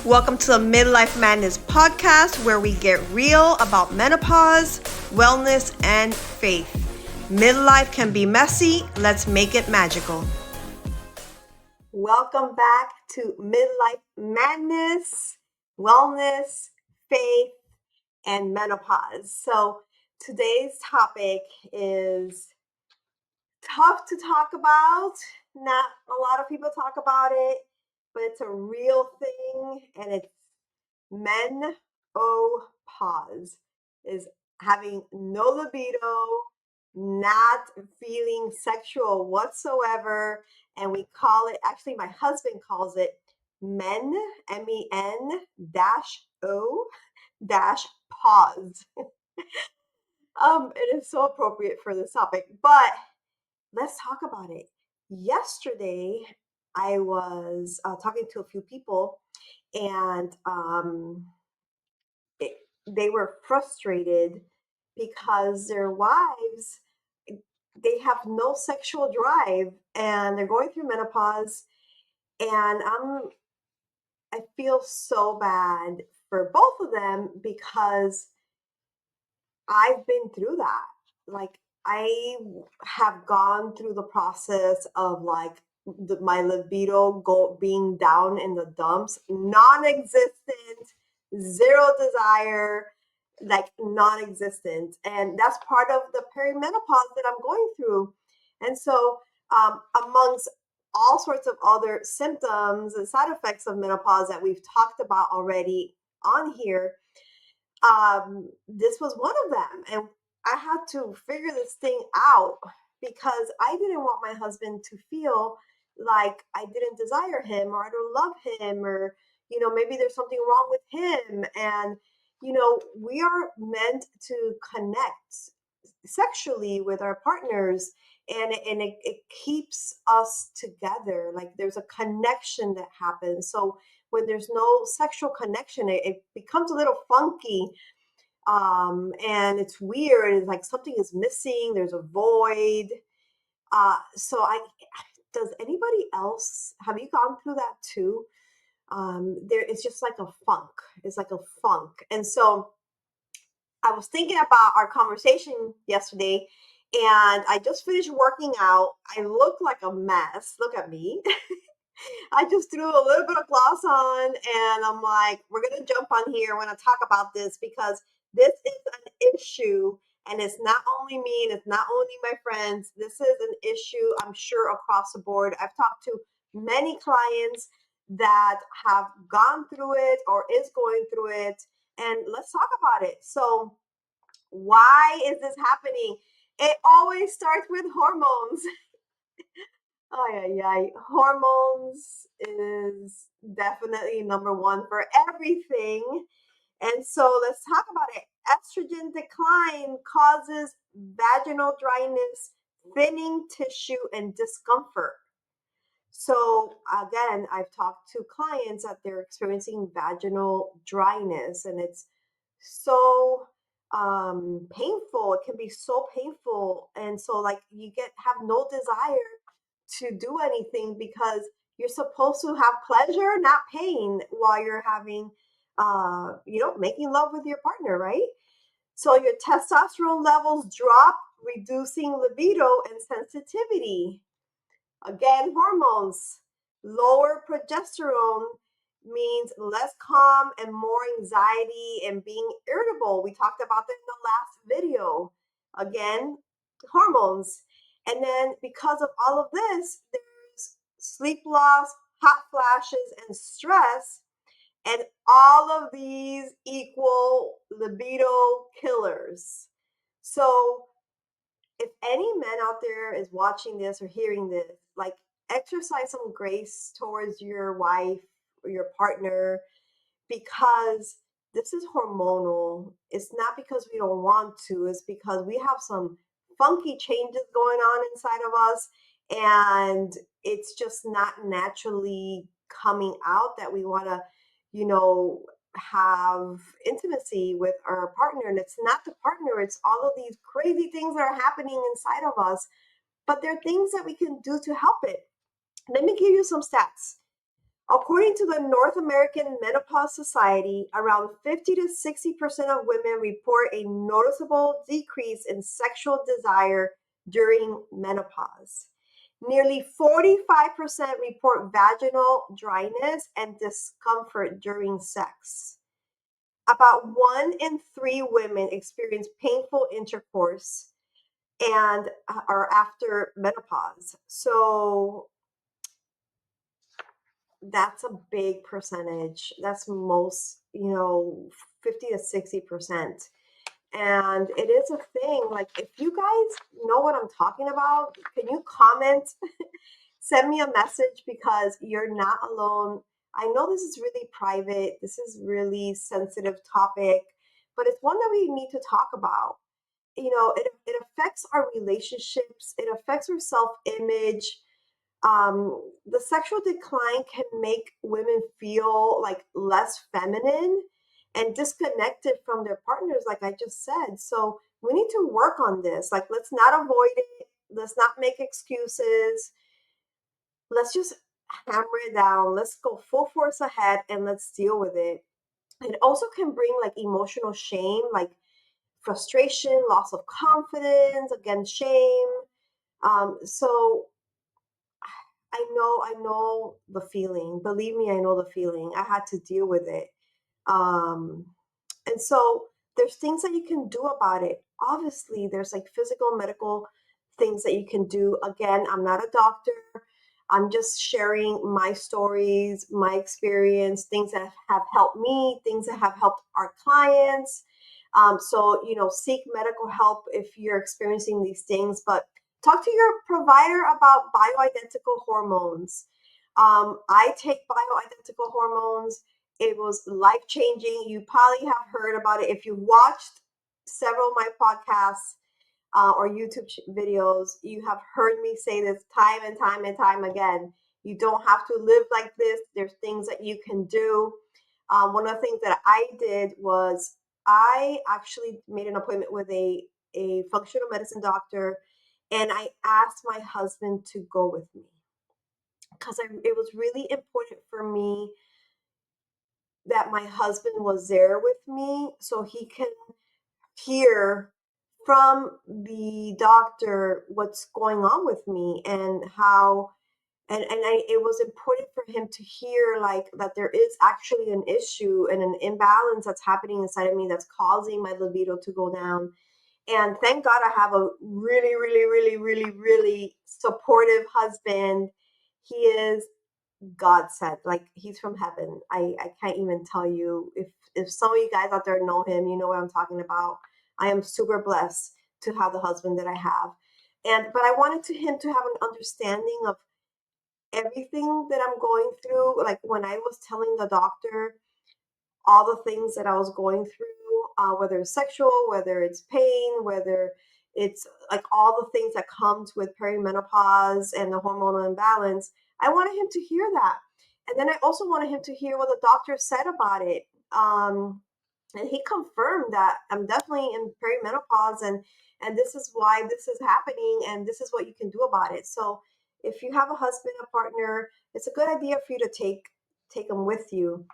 Welcome to the Midlife Madness podcast, where we get real about menopause, wellness, and faith. Midlife can be messy. Let's make it magical. Welcome back to Midlife Madness, wellness, faith, and menopause. So today's topic is tough to talk about. Not a lot of people talk about it, but it's a real thing, and it's menopause is having no libido, not feeling sexual whatsoever, and we call it, actually my husband calls it men, -o pause. It is so appropriate for this topic, but let's talk about it. Yesterday, I was talking to a few people, and they were frustrated because their wives, they have no sexual drive, and they're going through menopause, and I feel so bad for both of them because I've been through that. Like, I have gone through the process of like my libido being down in the dumps, non-existent, zero desire, like non-existent. And that's part of the perimenopause that I'm going through. And so, amongst all sorts of other symptoms and side effects of menopause that we've talked about already on here, this was one of them. And I had to figure this thing out because I didn't want my husband to feel like I didn't desire him or I don't love him, or, maybe there's something wrong with him. And, we are meant to connect sexually with our partners, and it keeps us together. Like, there's a connection that happens. So when there's no sexual connection, it becomes a little funky, and it's weird. It's like something is missing. There's a void. So does anybody else, have you gone through that too? It's just like a funk. It's like a funk. And so I was thinking about our conversation yesterday, and I just finished working out. I look like a mess. Look at me. I just threw a little bit of gloss on, and I'm like, we're going to jump on here. We're going to talk about this because this is an issue, and it's not only me, and it's not only my friends. This is an issue, I'm sure, across the board. I've talked to many clients that have gone through it or is going through it, and let's talk about it. So why is this happening? It always starts with hormones. Oh, yeah. Hormones is definitely number one for everything. And so let's talk about it. Estrogen decline causes vaginal dryness, thinning tissue, and discomfort. So again, I've talked to clients that they're experiencing vaginal dryness, and it's so painful. It can be so painful. And so like you have no desire to do anything because you're supposed to have pleasure, not pain, while you're having, making love with your partner, right? So your testosterone levels drop, reducing libido and sensitivity. Again, hormones. Lower progesterone means less calm and more anxiety and being irritable. We talked about that in the last video. Again, hormones. And then because of all of this, there's sleep loss, hot flashes, and stress. And all of these equal libido killers. So if any men out there is watching this or hearing this, like, exercise some grace towards your wife or your partner, because this is hormonal. It's not because we don't want to, it's because we have some funky changes going on inside of us, and it's just not naturally coming out that we want to, have intimacy with our partner. And it's not the partner, it's all of these crazy things that are happening inside of us, but there are things that we can do to help it. Let me give you some stats. According to the North American Menopause Society, around 50 to 60% of women report a noticeable decrease in sexual desire during menopause. Nearly 45% report vaginal dryness and discomfort during sex. About 1 in 3 women experience painful intercourse and are after menopause. So that's a big percentage. That's most, 50 to 60%. And it is a thing. Like, if you guys know what I'm talking about, can you comment? Send me a message, because you're not alone. I know this is really private. This is really sensitive topic, but it's one that we need to talk about. It affects our relationships. It affects our self-image. The sexual decline can make women feel like less feminine and disconnected from their partners, like I just said. So we need to work on this. Like, let's not avoid it. Let's not make excuses. Let's just hammer it down. Let's go full force ahead and let's deal with it. It also can bring like emotional shame, like frustration, loss of confidence, again, shame. So I know the feeling. Believe me, I know the feeling. I had to deal with it. Um, and so there's things that you can do about it. Obviously, there's like physical, medical things that you can do. Again, I'm not a doctor. I'm just sharing my stories, my experience, things that have helped me, things that have helped our clients. So, seek medical help if you're experiencing these things, but talk to your provider about bioidentical hormones. I take bioidentical hormones. It was life changing. You probably have heard about it if you've watched several of my podcasts or YouTube videos. You have heard me say this time and time and time again. You don't have to live like this. There's things that you can do. One of the things that I did was I actually made an appointment with a functional medicine doctor, and I asked my husband to go with me because it was really important for me that my husband was there with me so he can hear from the doctor what's going on with me and how it was important for him to hear like that there is actually an issue and an imbalance that's happening inside of me that's causing my libido to go down. And thank God I have a really, really, really, really, really supportive husband. He is God sent, like he's from heaven. I can't even tell you. If some of you guys out there know him, you know what I'm talking about. I am super blessed to have the husband that I have. But I wanted to him to have an understanding of everything that I'm going through. Like when I was telling the doctor all the things that I was going through, whether it's sexual, whether it's pain, whether it's like all the things that comes with perimenopause and the hormonal imbalance. I wanted him to hear that. And then I also wanted him to hear what the doctor said about it. And he confirmed that I'm definitely in perimenopause, and this is why this is happening and this is what you can do about it. So if you have a husband, a partner, it's a good idea for you to take them with you.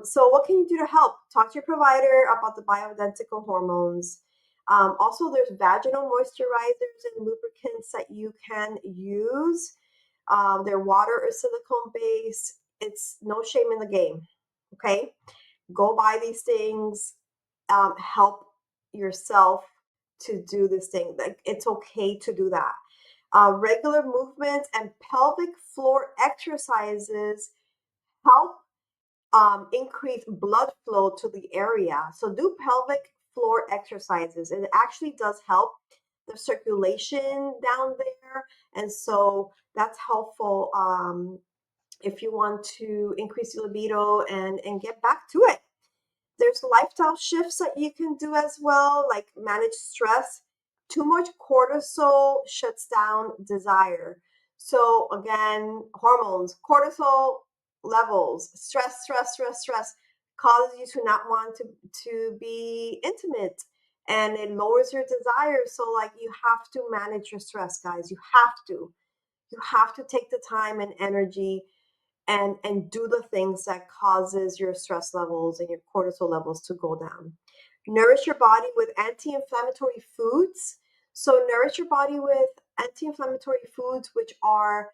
So what can you do to help? Talk to your provider about the bioidentical hormones. Also, there's vaginal moisturizers and lubricants that you can use. They're water or silicone based. It's no shame in the game. Okay, go buy these things. Help yourself to do this thing. Like, it's okay to do that. Regular movements and pelvic floor exercises help increase blood flow to the area. So do pelvic floor exercises. It actually does help the circulation down there. And so that's helpful if you want to increase your libido and get back to it. There's lifestyle shifts that you can do as well, like manage stress. Too much cortisol shuts down desire. So again, hormones, cortisol levels, stress causes you to not want to be intimate, and it lowers your desire. So like you have to manage your stress, guys. You have to take the time and energy and do the things that causes your stress levels and your cortisol levels to go down. Nourish your body with anti-inflammatory foods. So nourish your body with anti-inflammatory foods, which are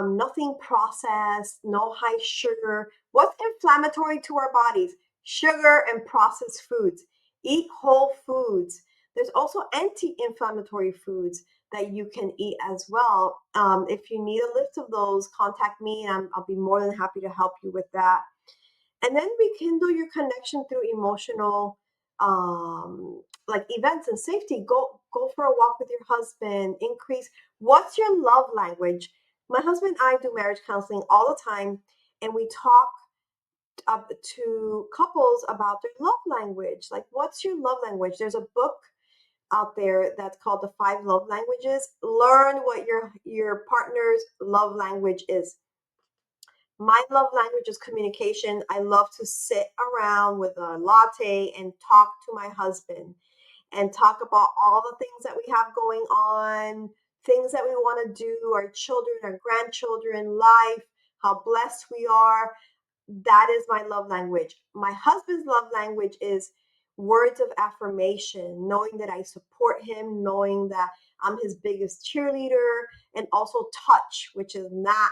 nothing processed, no high sugar. What's inflammatory to our bodies? Sugar and processed foods. Eat whole foods. There's also anti-inflammatory foods that you can eat as well. If you need a list of those, contact me and I'll be more than happy to help you with that. And then rekindle your connection through emotional like events and safety. Go for a walk with your husband. Increase what's your love language. My husband and I do marriage counseling all the time, and we talk up to couples about their love language. Like, what's your love language? There's a book out there that's called the 5 love languages. Learn what your partner's love language is. My love language is communication. I love to sit around with a latte and talk to my husband and talk about all the things that we have going on, things that we want to do, our children, our grandchildren, life, how blessed we are. That is my love language. My husband's love language is words of affirmation, knowing that I support him, knowing that I'm his biggest cheerleader, and also touch, which is not,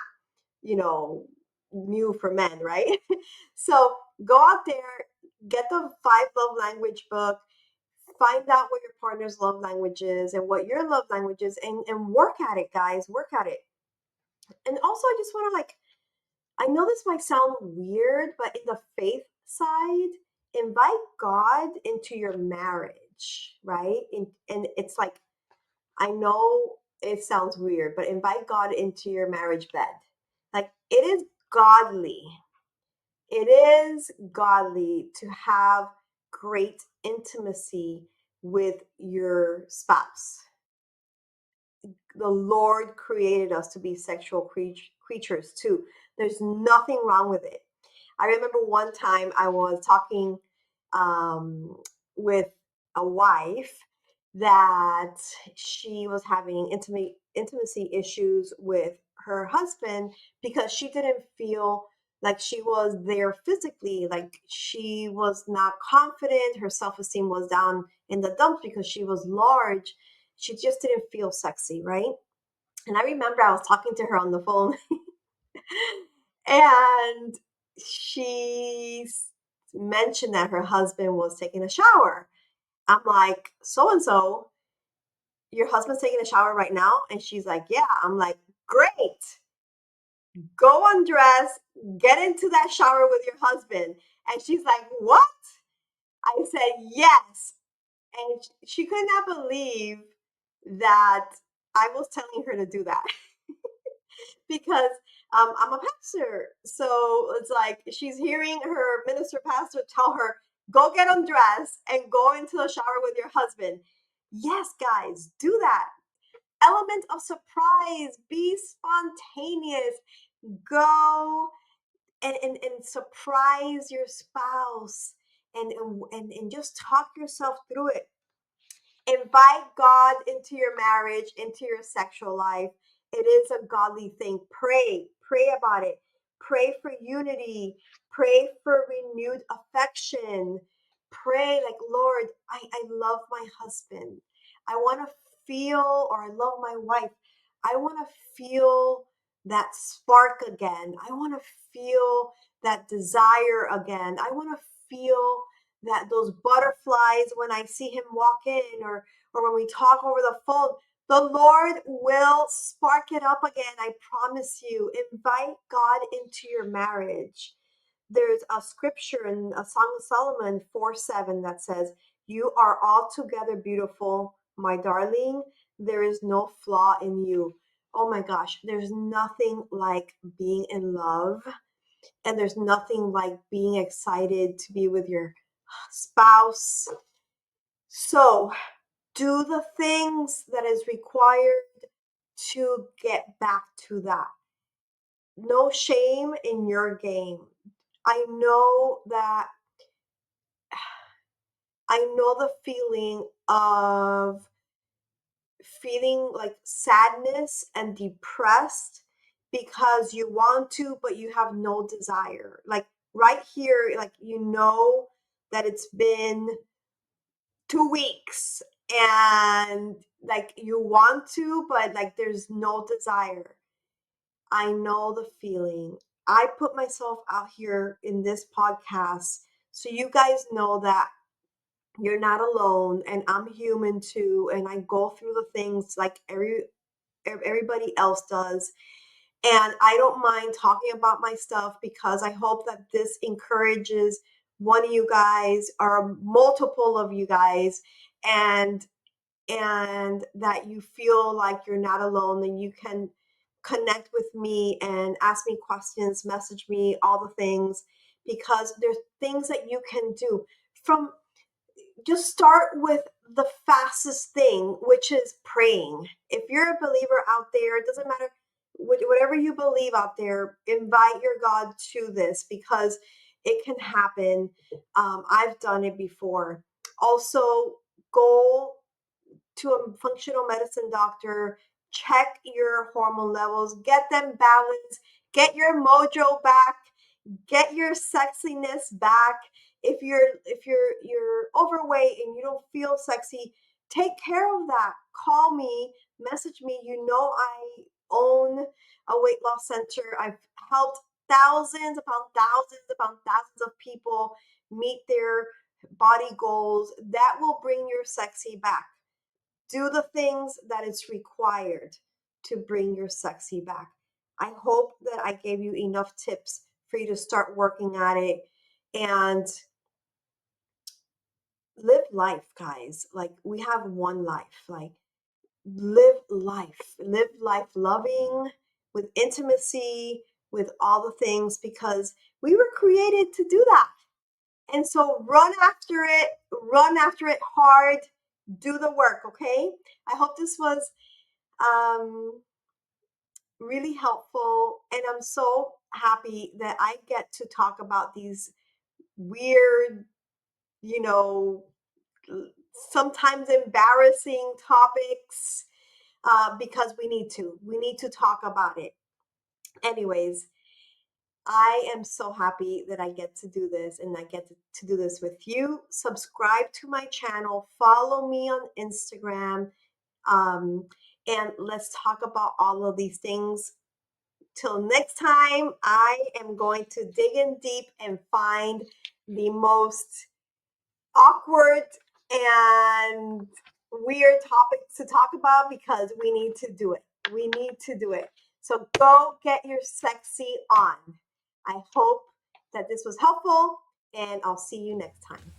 you know, new for men, right? So go out there, get the 5 love language book, find out what your partner's love language is and what your love language is, and work at it, guys. Work at it. And also, I just want to like, I know this might sound weird, but in the faith side, invite God into your marriage, right? And it's like, I know it sounds weird, but invite God into your marriage bed. Like, it is godly. It is godly to have great intimacy with your spouse. The Lord created us to be sexual creatures too. There's nothing wrong with it. I remember one time I was talking um, with a wife that she was having intimacy issues with her husband because she didn't feel like she was there physically, like she was not confident, her self-esteem was down in the dumps because she was large, she just didn't feel sexy, right? And I remember I was talking to her on the phone and she mentioned that her husband was taking a shower. I'm like, so and so, your husband's taking a shower right now? And she's like, yeah. I'm like, great. Go undress, get into that shower with your husband. And she's like, what? I said, yes. And she could not believe that I was telling her to do that. Because I'm a pastor. So it's like she's hearing her minister pastor tell her, go get undressed and go into the shower with your husband. Yes, guys, do that. Element of surprise, be spontaneous, go and surprise your spouse and just talk yourself through it. Invite God into your marriage, into your sexual life. It is a godly thing. Pray about it. Pray for unity. Pray for renewed affection. Pray like, Lord, I love my husband. I want to feel, or I love my wife. I want to feel that spark again. I want to feel that desire again. I want to feel that those butterflies when I see him walk in, or when we talk over the phone. The Lord will spark it up again. I promise you. Invite God into your marriage. There's a scripture in a Song of Solomon 4:7 that says, you are altogether beautiful, my darling. There is no flaw in you. Oh my gosh, there's nothing like being in love, and there's nothing like being excited to be with your spouse. So do the things that is required to get back to that. No shame in your game. I know that I know the feeling of feeling like sadness and depressed because you want to, but you have no desire. Like right here, like you know that it's been 2 weeks and like you want to, but like there's no desire. I know the feeling. I put myself out here in this podcast so you guys know that you're not alone and I'm human too, and I go through the things like everybody else does. And I don't mind talking about my stuff because I hope that this encourages one of you guys or multiple of you guys, and that you feel like you're not alone and you can connect with me and ask me questions, message me, all the things, because there's things that you can do. From just start with the fastest thing, which is praying. If you're a believer out there, it doesn't matter whatever you believe out there, invite your God to this because it can happen. I've done it before. Also, go to a functional medicine doctor, check your hormone levels, get them balanced, get your mojo back, get your sexiness back. If you're overweight and you don't feel sexy, take care of that. Call me, message me. You know I own a weight loss center. I've helped thousands upon thousands upon thousands of people meet their body goals. That will bring your sexy back. Do the things that is required to bring your sexy back. I hope that I gave you enough tips for you to start working at it and live life, guys. Like we have one life. Like live life loving, with intimacy, with all the things, because we were created to do that. And so run after it hard, do the work, okay? I hope this was um, really helpful. And I'm so happy that I get to talk about these weird, you know, sometimes embarrassing topics because we need to. We need to talk about it. Anyways, I am so happy that I get to do this and I get to do this with you. Subscribe to my channel, follow me on Instagram, and let's talk about all of these things. Till next time, I am going to dig in deep and find the most awkward and weird topics to talk about because we need to do it. We need to do it. So go get your sexy on. I hope that this was helpful, and I'll see you next time.